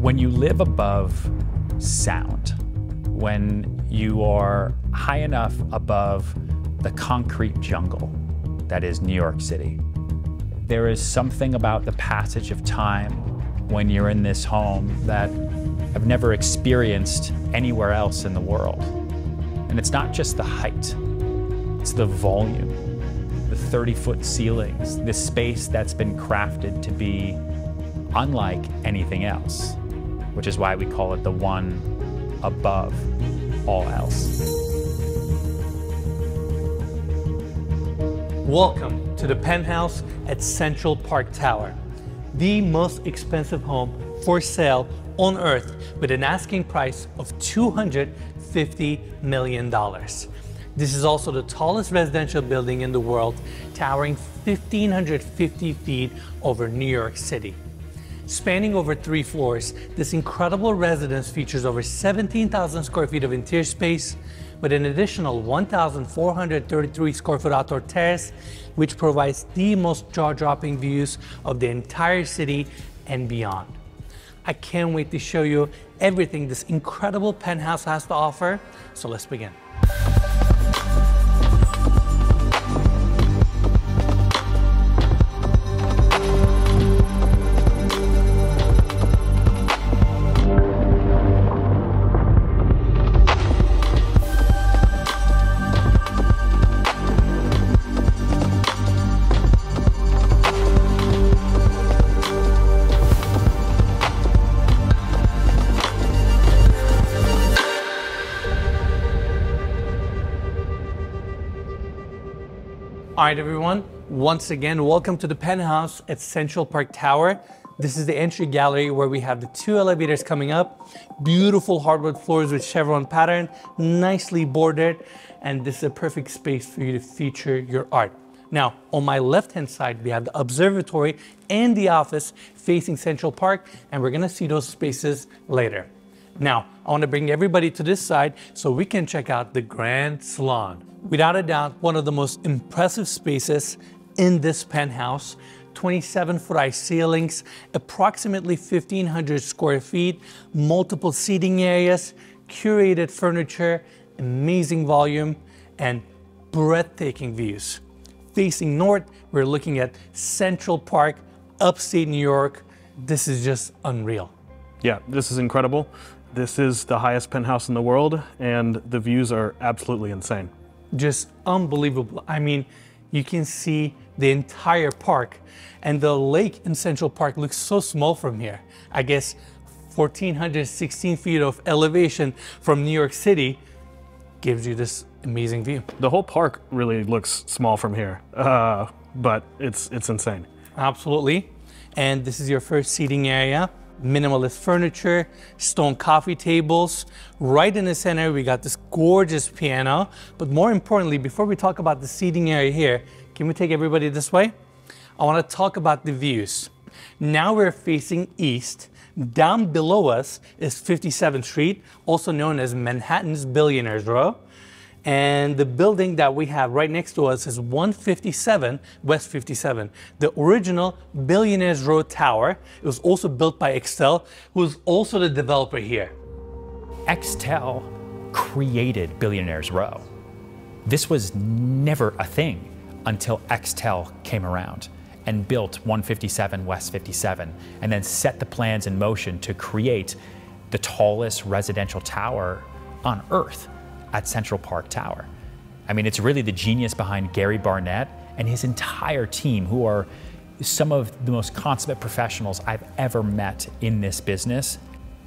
When you live above sound, when you are high enough above the concrete jungle that is New York City, there is something about the passage of time when you're in this home that I've never experienced anywhere else in the world. And it's not just the height, it's the volume, the 30-foot ceilings, this space that's been crafted to be unlike anything else, which is why we call it the one above all else. Welcome to the Penthouse at Central Park Tower, the most expensive home for sale on earth with an asking price of $250 million. This is also the tallest residential building in the world, towering 1,550 feet over New York City. Spanning over 3 floors, this incredible residence features over 17,000 square feet of interior space with an additional 1,433 square foot outdoor terrace, which provides the most jaw-dropping views of the entire city and beyond. I can't wait to show you everything this incredible penthouse has to offer, so let's begin. All right, everyone. Once again, welcome to the Penthouse at Central Park Tower. This is the entry gallery where we have the 2 elevators coming up. Beautiful hardwood floors with chevron pattern, nicely bordered, and this is a perfect space for you to feature your art. Now, on my left-hand side, we have the observatory and the office facing Central Park, and we're gonna see those spaces later. Now, I wanna bring everybody to this side so we can check out the Grand Salon. Without a doubt, one of the most impressive spaces in this penthouse. 27-foot high ceilings, approximately 1,500 square feet, multiple seating areas, curated furniture, amazing volume, and breathtaking views. Facing north, we're looking at Central Park, upstate New York. This is just unreal. Yeah, this is incredible. This is the highest penthouse in the world, and the views are absolutely insane. Just unbelievable. I mean, you can see the entire park, and the lake in Central Park looks so small from here. I guess 1,416 feet of elevation from New York City gives you this amazing view. The whole park really looks small from here, but it's insane. Absolutely. And this is your first seating area. Minimalist furniture, stone coffee tables. Right in the center, we got this gorgeous piano. But more importantly, before we talk about the seating area here, can we take everybody this way? I want to talk about the views. Now we're facing east. Down below us is 57th Street, also known as Manhattan's Billionaires Row. And the building that we have right next to us is 157 West 57, the original Billionaires Row Tower. It was also built by Extell, who is also the developer here. Extell created Billionaires Row. This was never a thing until Extell came around and built 157 West 57, and then set the plans in motion to create the tallest residential tower on Earth at Central Park Tower. I mean, it's really the genius behind Gary Barnett and his entire team, who are some of the most consummate professionals I've ever met in this business,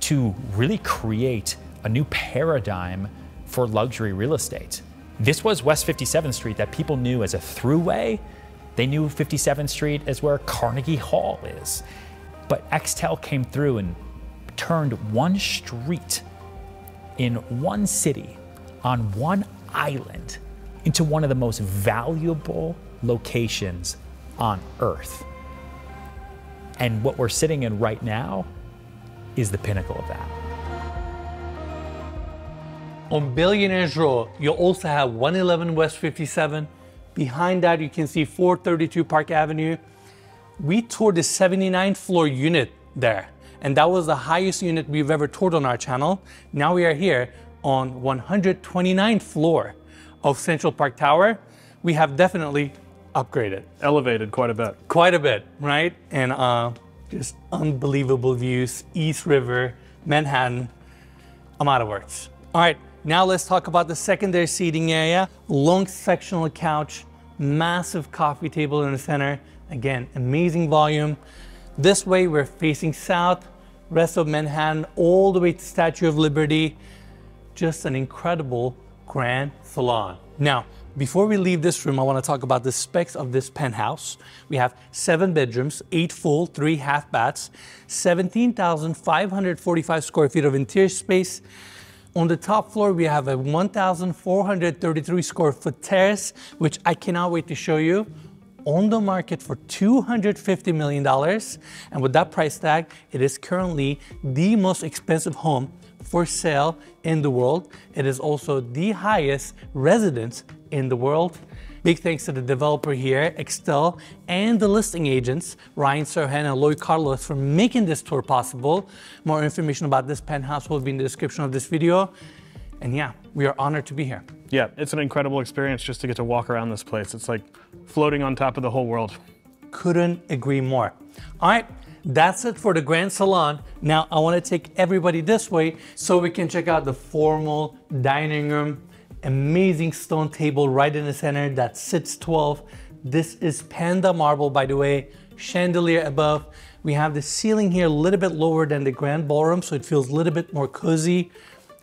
to really create a new paradigm for luxury real estate. This was West 57th Street that people knew as a throughway. They knew 57th Street as where Carnegie Hall is. But Extell came through and turned one street in one city on one island into one of the most valuable locations on Earth. And what we're sitting in right now is the pinnacle of that. On Billionaires Row, you'll also have 111 West 57. Behind that, you can see 432 Park Avenue. We toured the 79th floor unit there, and that was the highest unit we've ever toured on our channel. Now we are here on 129th floor of Central Park Tower. We have definitely upgraded. Elevated quite a bit. Quite a bit, right? And just unbelievable views, East River, Manhattan. I'm out of words. All right, now let's talk about the secondary seating area. Long sectional couch, massive coffee table in the center. Again, amazing volume. This way we're facing south, rest of Manhattan, all the way to Statue of Liberty. Just an incredible grand salon. Now, before we leave this room, I want to talk about the specs of this penthouse. We have 7 bedrooms, 8 full, 3 half baths, 17,545 square feet of interior space. On the top floor, we have a 1,433 square foot terrace, which I cannot wait to show you. On the market for $250 million. And with that price tag, it is currently the most expensive home for sale in the world. It is also the highest residence in the world. Big thanks to the developer here, Extell, and the listing agents, Ryan, Serhant, and Loy Carlos, for making this tour possible. More information about this penthouse will be in the description of this video. And yeah, we are honored to be here. Yeah, it's an incredible experience just to get to walk around this place. It's like floating on top of the whole world. Couldn't agree more. All right, that's it for the Grand Salon. Now I want to take everybody this way so we can check out the formal dining room. Amazing stone table right in the center that sits 12. This is Panda marble, by the way. Chandelier above. We have the ceiling here a little bit lower than the Grand Ballroom, so it feels a little bit more cozy.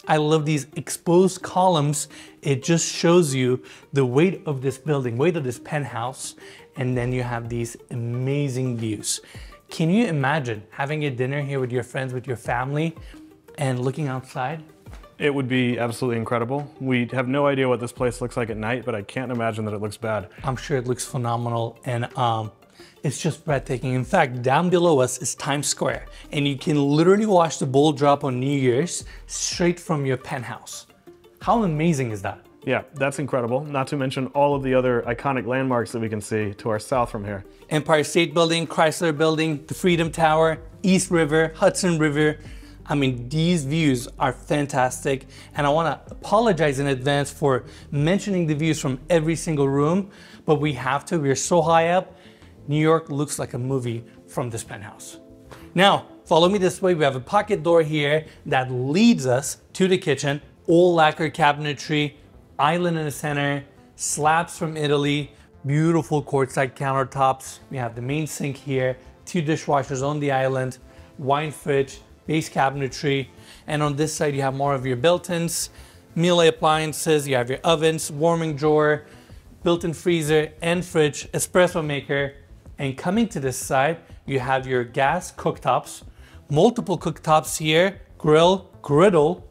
I love these exposed columns. It just shows you the weight of this building, weight of this penthouse. And then you have these amazing views. Can you imagine having a dinner here with your friends, with your family, and looking outside? It would be absolutely incredible. We have no idea what this place looks like at night, but I can't imagine that it looks bad. I'm sure it looks phenomenal, and it's just breathtaking. In fact, down below us is Times Square, and you can literally watch the ball drop on New Year's straight from your penthouse. How amazing is that? Yeah, that's incredible. Not to mention all of the other iconic landmarks that we can see to our south from here. Empire State Building, Chrysler Building, the Freedom Tower, East River, Hudson River. I mean, these views are fantastic, and I want to apologize in advance for mentioning the views from every single room, but we have to. We're so high up. New York looks like a movie from this penthouse. Now, follow me this way. We have a pocket door here that leads us to the kitchen. All lacquer cabinetry, island in the center, slabs from Italy, beautiful quartzite countertops. We have the main sink here, 2 dishwashers on the island, wine fridge, base cabinetry, and on this side you have more of your built-ins, meal appliances, you have your ovens, warming drawer, built-in freezer and fridge, espresso maker, and coming to this side you have your gas cooktops, multiple cooktops here, grill, griddle,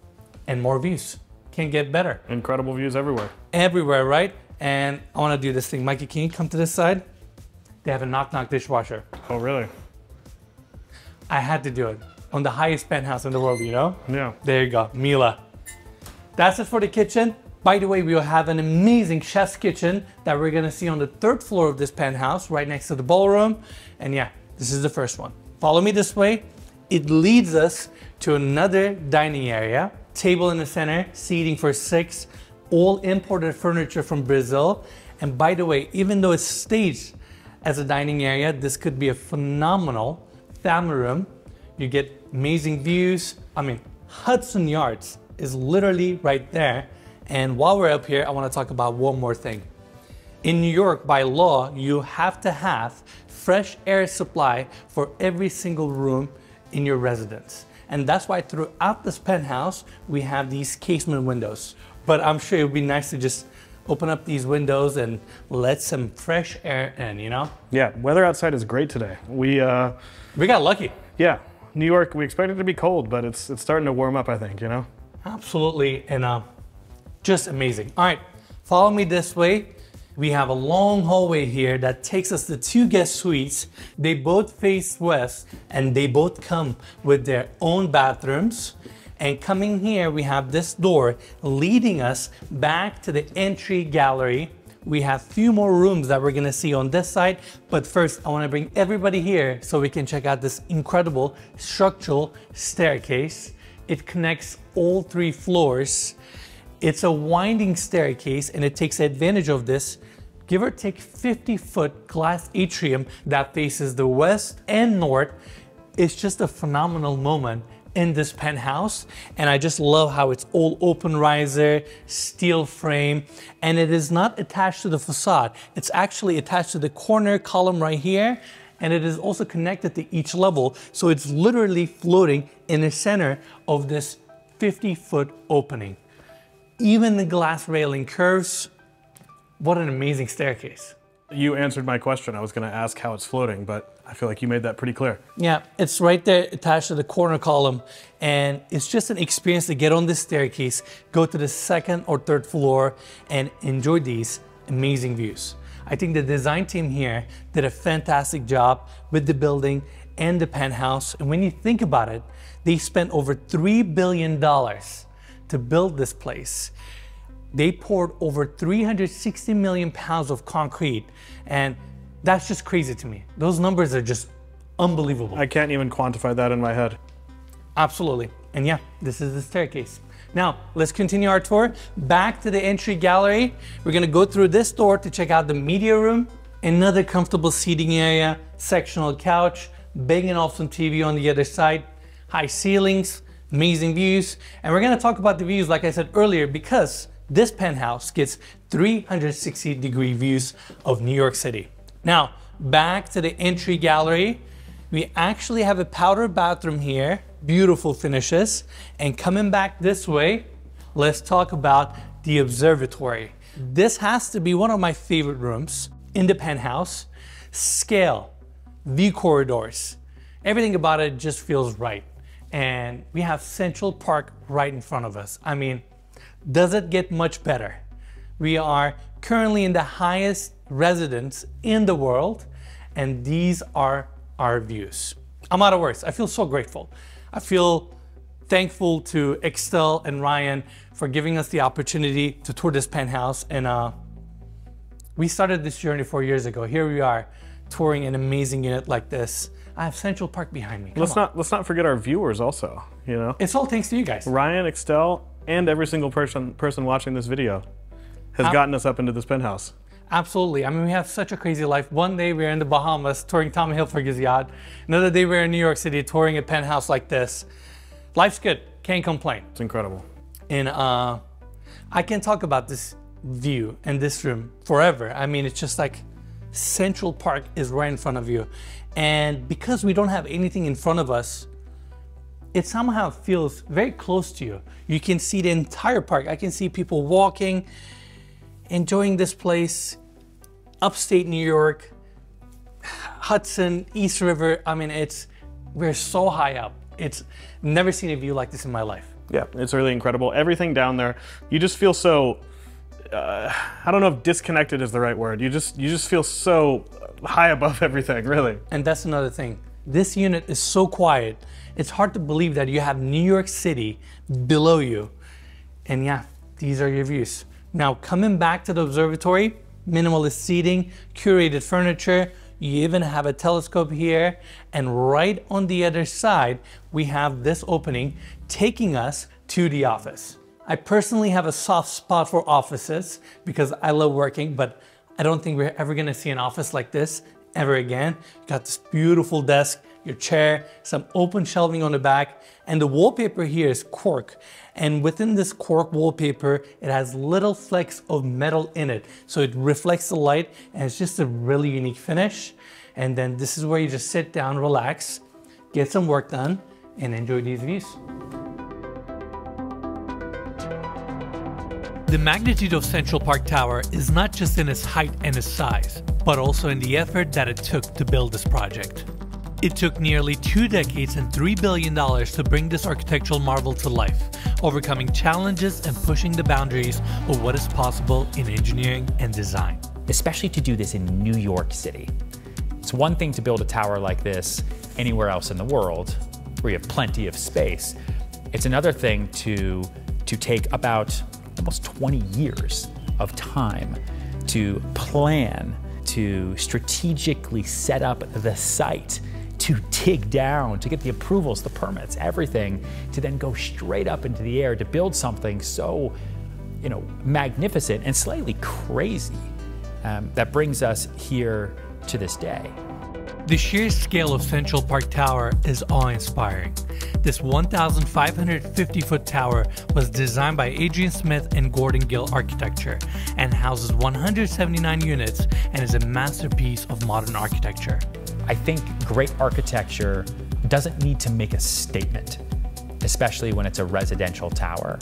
and more views. Can't get better. Incredible views everywhere. Everywhere, right? And I want to do this thing. Mikey, can you come to this side? They have a knock-knock dishwasher. Oh, really? I had to do it. On the highest penthouse in the world, you know? Yeah. There you go, Mila. That's it for the kitchen. By the way, we will have an amazing chef's kitchen that we're gonna see on the 3rd floor of this penthouse, right next to the ballroom. And yeah, this is the first one. Follow me this way. It leads us to another dining area. Table in the center, seating for 6, all imported furniture from Brazil. And by the way, even though it's staged as a dining area, this could be a phenomenal family room. You get amazing views. I mean, Hudson Yards is literally right there. And while we're up here, I want to talk about one more thing. In New York, by law, you have to have fresh air supply for every single room in your residence. And that's why throughout this penthouse, we have these casement windows. But I'm sure it would be nice to just open up these windows and let some fresh air in, you know? Yeah, weather outside is great today. We got lucky. Yeah, New York, we expected it to be cold, but it's starting to warm up, I think, you know? Absolutely, and just amazing. All right, follow me this way. We have a long hallway here that takes us to 2 guest suites. They both face west, and they both come with their own bathrooms. And coming here, we have this door leading us back to the entry gallery We have a few more rooms that we're gonna see on this side, but first I wanna bring everybody here so we can check out this incredible structural staircase. It connects all 3 floors. It's a winding staircase and it takes advantage of this, give or take 50-foot glass atrium that faces the west and north. It's just a phenomenal moment in this penthouse, and I just love how it's all open riser, steel frame, and it is not attached to the facade. It's actually attached to the corner column right here, and it is also connected to each level, so it's literally floating in the center of this 50-foot opening. Even the glass railing curves. What an amazing staircase. You answered my question. I was going to ask how it's floating, but I feel like you made that pretty clear. Yeah, it's right there attached to the corner column, and it's just an experience to get on this staircase, go to the 2nd or 3rd floor, and enjoy these amazing views. I think the design team here did a fantastic job with the building and the penthouse, and when you think about it, they spent over $3 billion to build this place. They poured over 360 million pounds of concrete, and that's just crazy to me. Those numbers are just unbelievable. I can't even quantify that in my head. Absolutely. And yeah, this is the staircase. Now, let's continue our tour. Back to the entry gallery. We're gonna go through this door to check out the media room. Another comfortable seating area, sectional couch, Bang & Olufsen TV on the other side, high ceilings, amazing views. And we're gonna talk about the views, like I said earlier, because this penthouse gets 360-degree views of New York City. Now, back to the entry gallery. We actually have a powder bathroom here, beautiful finishes. And coming back this way, let's talk about the observatory. This has to be one of my favorite rooms in the penthouse. Scale, view corridors, everything about it just feels right. And we have Central Park right in front of us. I mean, does it get much better? We are currently in the highest residence in the world, and these are our views. I'm out of words. I feel so grateful. I feel thankful to Extell and Ryan for giving us the opportunity to tour this penthouse. And we started this journey 4 years ago. Here we are touring an amazing unit like this. I have Central Park behind me. Let's not forget our viewers also, you know? It's all thanks to you guys. Ryan, Extell, and every single person watching this video has gotten us up into this penthouse. Absolutely. I mean, we have such a crazy life. One day we're in the Bahamas touring Tommy Hilfiger's yacht. Another day we're in New York City touring a penthouse like this. Life's good. Can't complain. It's incredible. And I can talk about this view and this room forever. I mean, it's just like Central Park is right in front of you. And because we don't have anything in front of us, it somehow feels very close to you. You can see the entire park. I can see people walking, enjoying this place, upstate New York, Hudson, East River. I mean, we're so high up. It's never seen a view like this in my life. Yeah, it's really incredible. Everything down there, you just feel so, I don't know if disconnected is the right word. You just feel so high above everything, really. And that's another thing. This unit is so quiet. It's hard to believe that you have New York City below you. And yeah, these are your views. Now, coming back to the observatory, minimalist seating, curated furniture, you even have a telescope here, and right on the other side, we have this opening taking us to the office. I personally have a soft spot for offices because I love working, but I don't think we're ever gonna see an office like this ever again. You got this beautiful desk, your chair, some open shelving on the back, and the wallpaper here is cork. And within this cork wallpaper, it has little flecks of metal in it. So it reflects the light, and it's just a really unique finish. And then this is where you just sit down, relax, get some work done, and enjoy these views. The magnitude of Central Park Tower is not just in its height and its size, but also in the effort that it took to build this project. It took nearly 2 decades and $3 billion to bring this architectural marvel to life, overcoming challenges and pushing the boundaries of what is possible in engineering and design. Especially to do this in New York City. It's one thing to build a tower like this anywhere else in the world, where you have plenty of space. It's another thing to take about almost 20 years of time to plan, to strategically set up the site, to dig down, to get the approvals, the permits, everything, to then go straight up into the air to build something so, magnificent and slightly crazy that brings us here to this day. The sheer scale of Central Park Tower is awe-inspiring. This 1,550-foot tower was designed by Adrian Smith and Gordon Gill Architecture and houses 179 units and is a masterpiece of modern architecture. I think great architecture doesn't need to make a statement, especially when it's a residential tower.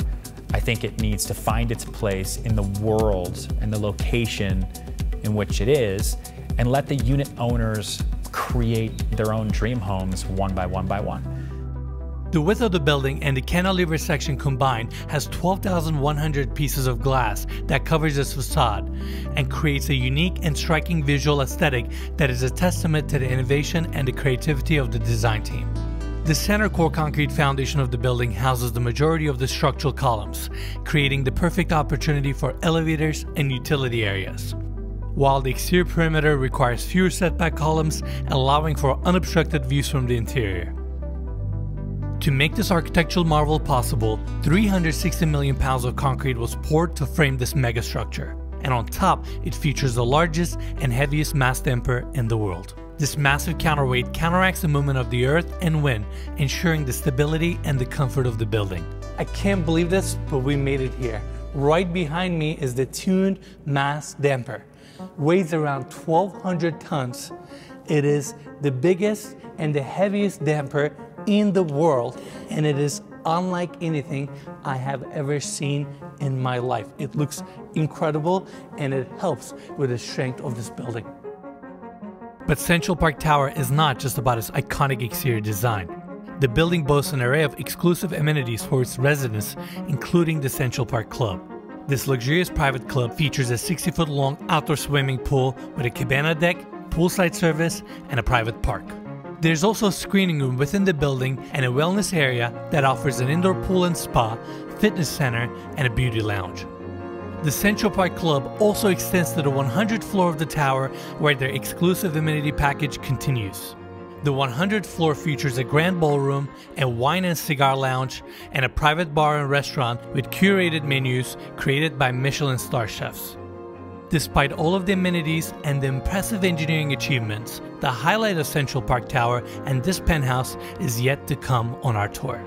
I think it needs to find its place in the world and the location in which it is, and let the unit owners create their own dream homes one by one by one. The width of the building and the cantilever section combined has 12,100 pieces of glass that covers its facade and creates a unique and striking visual aesthetic that is a testament to the innovation and the creativity of the design team. The center core concrete foundation of the building houses the majority of the structural columns, creating the perfect opportunity for elevators and utility areas, while the exterior perimeter requires fewer setback columns, allowing for unobstructed views from the interior. To make this architectural marvel possible, 360 million pounds of concrete was poured to frame this megastructure, and on top, it features the largest and heaviest mass damper in the world. This massive counterweight counteracts the movement of the earth and wind, ensuring the stability and the comfort of the building. I can't believe this, but we made it here. Right behind me is the tuned mass damper. Weighs around 1,200 tons. It is the biggest and the heaviest damper in the world, and it is unlike anything I have ever seen in my life. It looks incredible, and it helps with the strength of this building. But Central Park Tower is not just about its iconic exterior design. The building boasts an array of exclusive amenities for its residents, including the Central Park Club. This luxurious private club features a 60-foot-long outdoor swimming pool with a cabana deck, poolside service, and a private park. There's also a screening room within the building and a wellness area that offers an indoor pool and spa, fitness center, and a beauty lounge. The Central Park Club also extends to the 100th floor of the tower, where their exclusive amenity package continues. The 100th floor features a grand ballroom, a wine and cigar lounge, and a private bar and restaurant with curated menus created by Michelin star chefs. Despite all of the amenities and the impressive engineering achievements, the highlight of Central Park Tower and this penthouse is yet to come on our tour.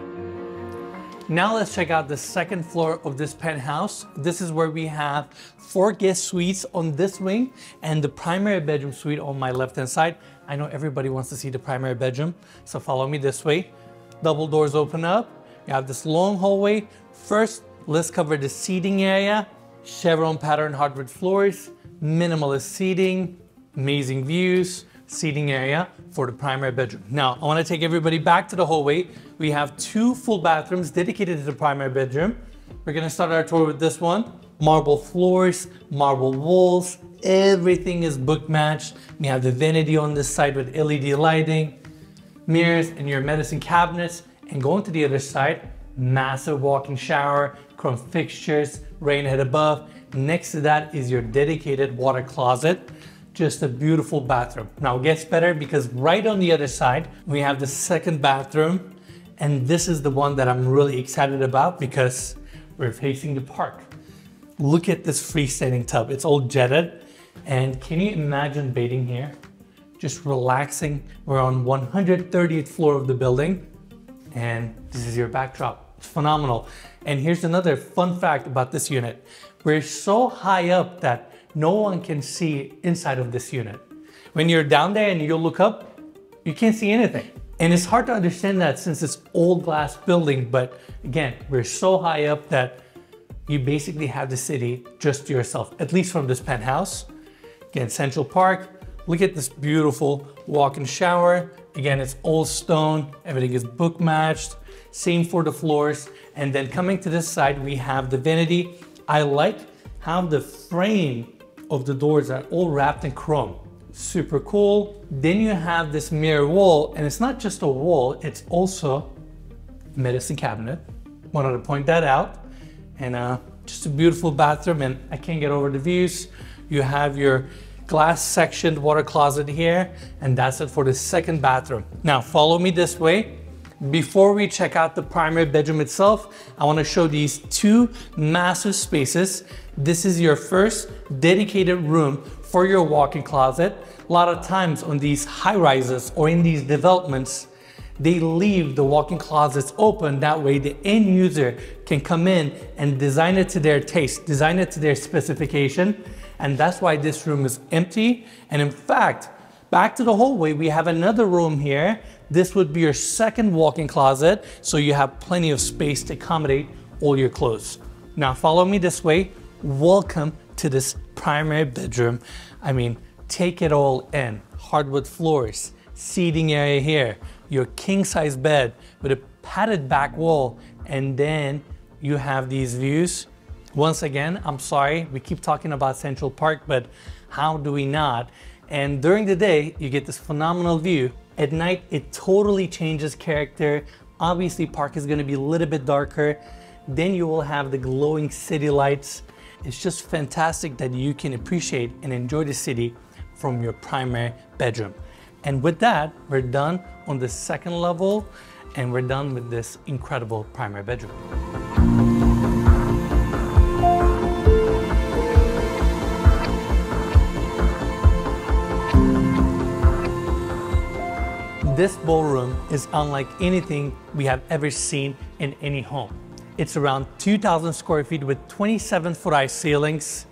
Now let's check out the second floor of this penthouse. This is where we have 4 guest suites on this wing and the primary bedroom suite on my left-hand side. I know everybody wants to see the primary bedroom, so follow me this way. Double doors open up. You have this long hallway. First, let's cover the seating area. Chevron pattern hardwood floors, minimalist seating, amazing views, seating area for the primary bedroom. Now, I want to take everybody back to the hallway. We have 2 full bathrooms dedicated to the primary bedroom. We're going to start our tour with this one. Marble floors, marble walls, everything is book matched. We have the vanity on this side with LED lighting, mirrors, and your medicine cabinets. And going to the other side, massive walk-in shower, chrome fixtures, rain head above. Next to that is your dedicated water closet. Just a beautiful bathroom. Now it gets better because right on the other side, we have the second bathroom. And this is the one that I'm really excited about because we're facing the park. Look at this freestanding tub. It's all jetted. And can you imagine bathing here? Just relaxing. We're on 130th floor of the building. And this is your backdrop. It's phenomenal. And here's another fun fact about this unit. We're so high up that no one can see inside of this unit. When you're down there and you look up, you can't see anything. And it's hard to understand that since it's old glass building, but again, we're so high up that you basically have the city just to yourself, at least from this penthouse. Again, Central Park, look at this beautiful walk-in shower. Again, it's all stone, everything is book matched, same for the floors. And then coming to this side, we have the vanity. I like how the frame of the doors are all wrapped in chrome. Super cool. Then you have this mirror wall, and it's not just a wall, it's also a medicine cabinet. Wanted to point that out. And just a beautiful bathroom, and I can't get over the views. You have your glass sectioned water closet here, and that's it for the second bathroom. Now follow me this way. Before we check out the primary bedroom itself, I want to show these two massive spaces. This is your first dedicated room for your walk-in closet. A lot of times on these high rises or in these developments, they leave the walk-in closets open. That way the end user can come in and design it to their taste, design it to their specification. And that's why this room is empty. And in fact, back to the hallway, we have another room here. This would be your second walk-in closet, so you have plenty of space to accommodate all your clothes. Now follow me this way. Welcome to this primary bedroom. I mean, take it all in. Hardwood floors, seating area here, your king-size bed with a padded back wall, and then you have these views. Once again, I'm sorry, we keep talking about Central Park, but how do we not? And during the day, you get this phenomenal view. At night, it totally changes character. Obviously, park is gonna be a little bit darker. Then you will have the glowing city lights. It's just fantastic that you can appreciate and enjoy the city from your primary bedroom. And with that, we're done on the second level, and we're done with this incredible primary bedroom. This ballroom is unlike anything we have ever seen in any home. It's around 2,000 square feet with 27-foot high ceilings.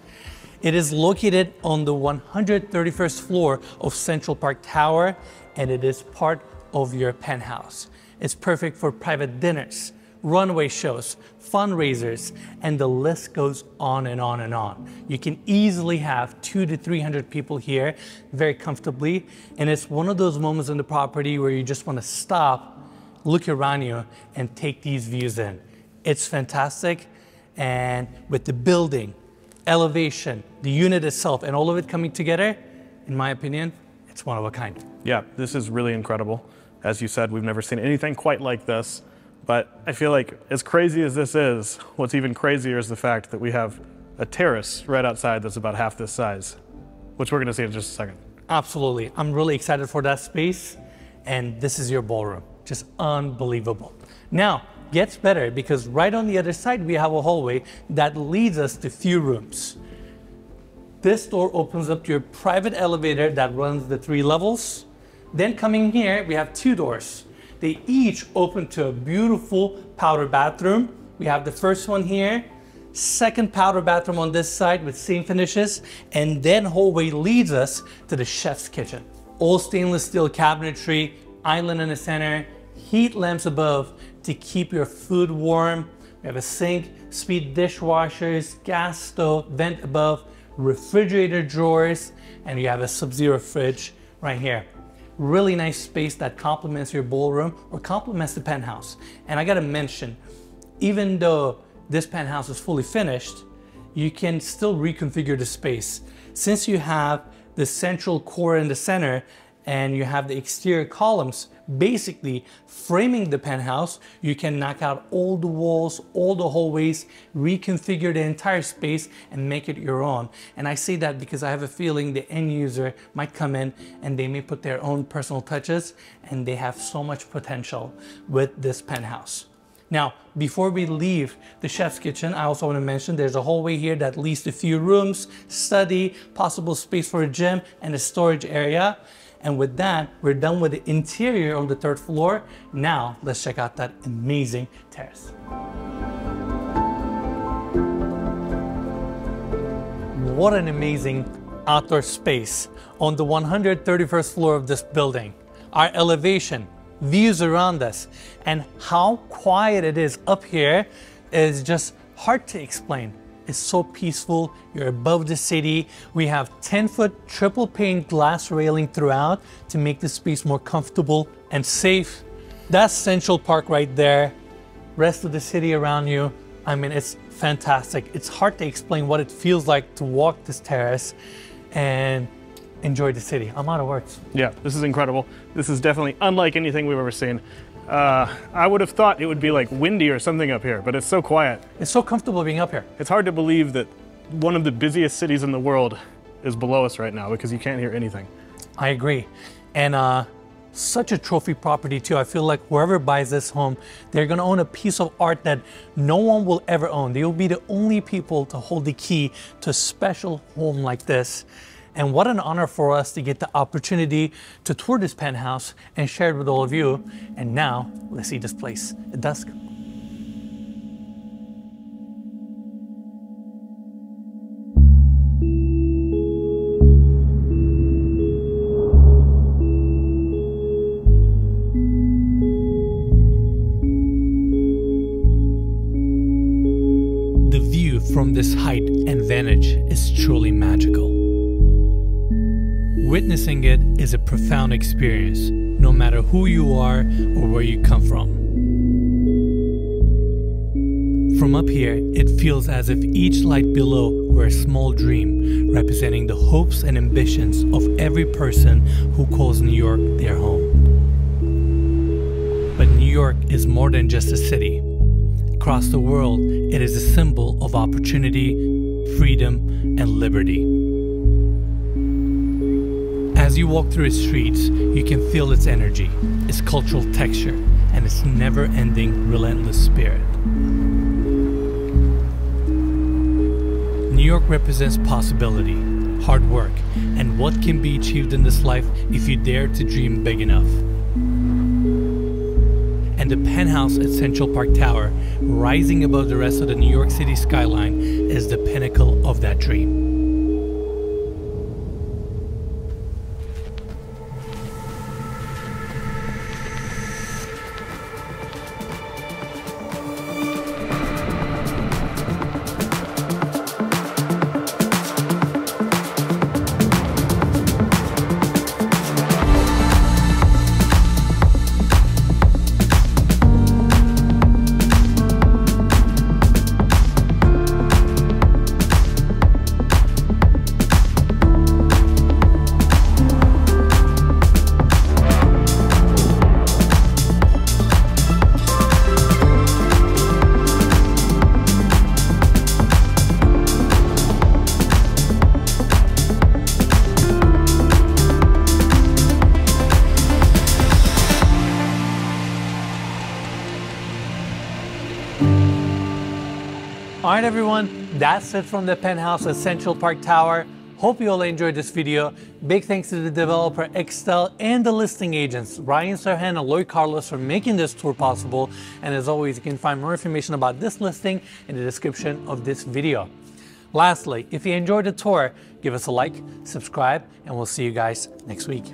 It is located on the 131st floor of Central Park Tower, and it is part of your penthouse. It's perfect for private dinners, runway shows, fundraisers, and the list goes on and on and on. You can easily have 200 to 300 people here very comfortably, and it's one of those moments in the property where you just want to stop, look around you, and take these views in. It's fantastic, and with the building, elevation, the unit itself, and all of it coming together, in my opinion, it's one of a kind. Yeah, this is really incredible. As you said, we've never seen anything quite like this. But I feel like as crazy as this is, what's even crazier is the fact that we have a terrace right outside that's about half this size, which we're gonna see in just a second. Absolutely. I'm really excited for that space, and this is your ballroom. Just unbelievable. Now, gets better because right on the other side, we have a hallway that leads us to few rooms. This door opens up to your private elevator that runs the 3 levels. Then coming here, we have 2 doors. They each open to a beautiful powder bathroom. We have the first one here, second powder bathroom on this side with same finishes, and then hallway leads us to the chef's kitchen. All stainless steel cabinetry, island in the center, heat lamps above to keep your food warm. We have a sink, speed dishwashers, gas stove, vent above, refrigerator drawers, and you have a Sub-Zero fridge right here. Really nice space that complements your ballroom or complements the penthouse. And I gotta mention, even though this penthouse is fully finished, you can still reconfigure the space. Since you have the central core in the center and you have the exterior columns basically framing the penthouse, you can knock out all the walls, all the hallways, reconfigure the entire space and make it your own. And I say that because I have a feeling the end user might come in and they may put their own personal touches, and they have so much potential with this penthouse. Now, before we leave the chef's kitchen, I also want to mention there's a hallway here that leads to a few rooms, study, possible space for a gym, and a storage area. And with that, we're done with the interior on the 3rd floor. Now, let's check out that amazing terrace. What an amazing outdoor space on the 131st floor of this building. Our elevation, views around us, and how quiet it is up here is just hard to explain. It's so peaceful. You're above the city. We have 10-foot triple pane glass railing throughout to make the space more comfortable and safe. That's Central Park right there. Rest of the city around you. I mean, it's fantastic. It's hard to explain what it feels like to walk this terrace and enjoy the city. I'm out of words. Yeah, this is incredible. This is definitely unlike anything we've ever seen. I would have thought it would be like windy or something up here, but it's so quiet. It's so comfortable being up here. It's hard to believe that one of the busiest cities in the world is below us right now because you can't hear anything. I agree. And such a trophy property too. I feel like whoever buys this home, they're gonna own a piece of art that no one will ever own. They will be the only people to hold the key to a special home like this. And what an honor for us to get the opportunity to tour this penthouse and share it with all of you. And now, let's see this place at dusk. The view from this height and vantage is truly magical. Witnessing it is a profound experience, no matter who you are or where you come from. From up here, it feels as if each light below were a small dream, representing the hopes and ambitions of every person who calls New York their home. But New York is more than just a city. Across the world, it is a symbol of opportunity, freedom, and liberty. As you walk through its streets, you can feel its energy, its cultural texture, and its never-ending, relentless spirit. New York represents possibility, hard work, and what can be achieved in this life if you dare to dream big enough. And the penthouse at Central Park Tower, rising above the rest of the New York City skyline, is the pinnacle of that dream. All right, everyone, that's it from the penthouse at Central Park Tower. Hope you all enjoyed this video. Big thanks to the developer Extell and the listing agents Ryan, Serhant, and Loy Carlos for making this tour possible. And as always, you can find more information about this listing in the description of this video. Lastly, if you enjoyed the tour, give us a like, subscribe, and we'll see you guys next week.